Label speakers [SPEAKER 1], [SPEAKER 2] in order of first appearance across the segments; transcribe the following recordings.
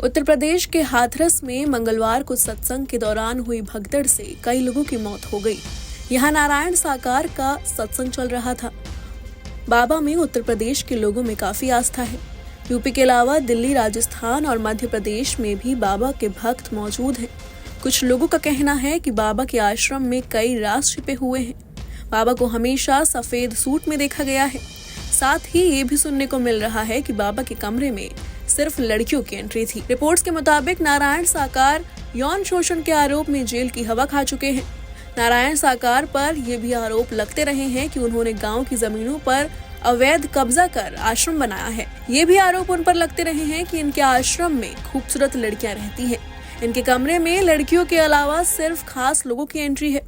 [SPEAKER 1] उत्तर प्रदेश के हाथरस में मंगलवार को सत्संग के दौरान हुई भगदड़ से कई लोगों की मौत हो गई। यहाँ नारायण साकार का सत्संग चल रहा था। बाबा में उत्तर प्रदेश के लोगों में काफी आस्था है। यूपी के अलावा दिल्ली, राजस्थान और मध्य प्रदेश में भी बाबा के भक्त मौजूद हैं। कुछ लोगों का कहना है कि बाबा के आश्रम में कई राज छिपे हुए हैं। बाबा को हमेशा सफेद सूट में देखा गया है। साथ ही ये भी सुनने को मिल रहा है कि बाबा के कमरे में सिर्फ लड़कियों की एंट्री थी। रिपोर्ट्स के मुताबिक नारायण साकार यौन शोषण के आरोप में जेल की हवा खा चुके हैं। नारायण साकार पर यह भी आरोप लगते रहे हैं कि उन्होंने गांव की जमीनों पर अवैध कब्जा कर आश्रम बनाया है। ये भी आरोप उन पर लगते रहे हैं कि इनके आश्रम में खूबसूरत लड़कियां रहती हैं। इनके कमरे में लड़कियों के अलावा सिर्फ खास लोगों की एंट्री है।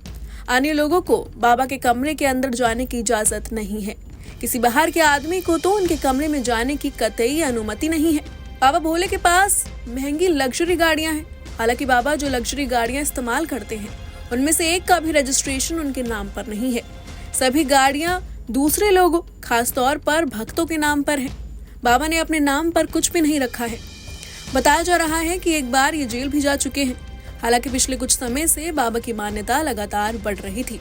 [SPEAKER 1] अन्य लोगों को बाबा के कमरे के अंदर जाने की इजाजत नहीं है। किसी बाहर के आदमी को तो उनके कमरे में जाने की कतई अनुमति नहीं है। बाबा भोले के पास महंगी लग्जरी गाड़ियां हैं। हालांकि बाबा जो लग्जरी गाड़ियां इस्तेमाल करते हैं उनमें से एक का भी रजिस्ट्रेशन उनके नाम पर नहीं है। सभी गाड़ियां दूसरे लोगों, खासतौर पर भक्तों के नाम पर हैं। बाबा ने अपने नाम पर कुछ भी नहीं रखा है। बताया जा रहा है कि एक बार ये जेल भी जा चुके हैं। हालांकि पिछले कुछ समय से बाबा की मान्यता लगातार बढ़ रही थी,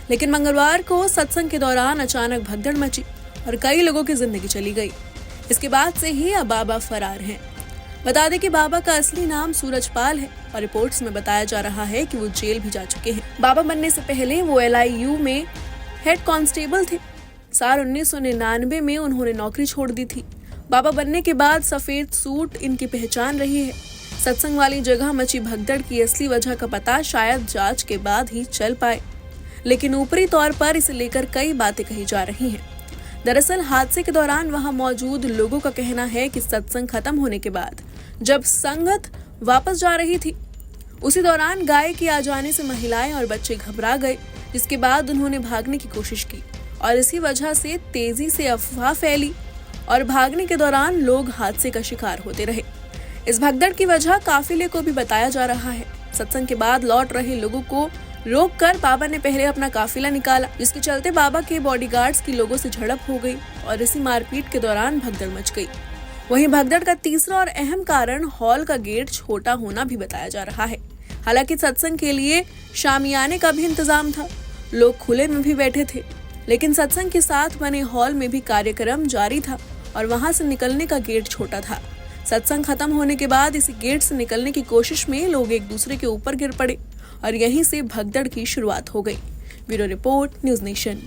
[SPEAKER 1] लेकिन मंगलवार को सत्संग के दौरान अचानक भगदड़ मची और कई लोगों की जिंदगी चली गई। इसके बाद से ही अब बाबा फरार हैं। बता दें कि बाबा का असली नाम सूरजपाल है और रिपोर्ट्स में बताया जा रहा है कि वो जेल भी जा चुके हैं। बाबा बनने से पहले वो LIU में हेड कांस्टेबल थे। साल 1999 में उन्होंने नौकरी छोड़ दी थी। बाबा बनने के बाद सफेद सूट इनकी पहचान रही है। सत्संग वाली जगह मची भगदड़ की असली वजह का पता शायद जांच के बाद ही चल पाए, लेकिन ऊपरी तौर पर इसे लेकर कई बातें कही जा रही हैं। दरअसल हादसे के दौरान वहां मौजूद लोगों का कहना है कि सत्संग खत्म होने के बाद जब संगत वापस जा रही थी, उसी दौरान गाय के आ जाने से महिलाएं और बच्चे घबरा गए, जिसके बाद उन्होंने भागने की कोशिश की और इसी वजह से तेजी से अफवाह फैली और भागने के दौरान लोग हादसे का शिकार होते रहे। इस भगदड़ की वजह काफिले को भी बताया जा रहा है। सत्संग के बाद लौट रहे लोगों को रोककर बाबा ने पहले अपना काफिला निकाला, जिसके चलते बाबा के बॉडीगार्ड्स की लोगों से झड़प हो गई और इसी मारपीट के दौरान भगदड़ मच गई। वहीं भगदड़ का तीसरा और अहम कारण हॉल का गेट छोटा होना भी बताया जा रहा है। हालांकि सत्संग के लिए शामियाने का भी इंतजाम था, लोग खुले में भी बैठे थे, लेकिन सत्संग के साथ बने हॉल में भी कार्यक्रम जारी था और वहां से निकलने का गेट छोटा था। सत्संग खत्म होने के बाद इसी गेट से निकलने की कोशिश में लोग एक दूसरे के ऊपर गिर पड़े और यहीं से भगदड़ की शुरुआत हो गई। Bureau report, news nation.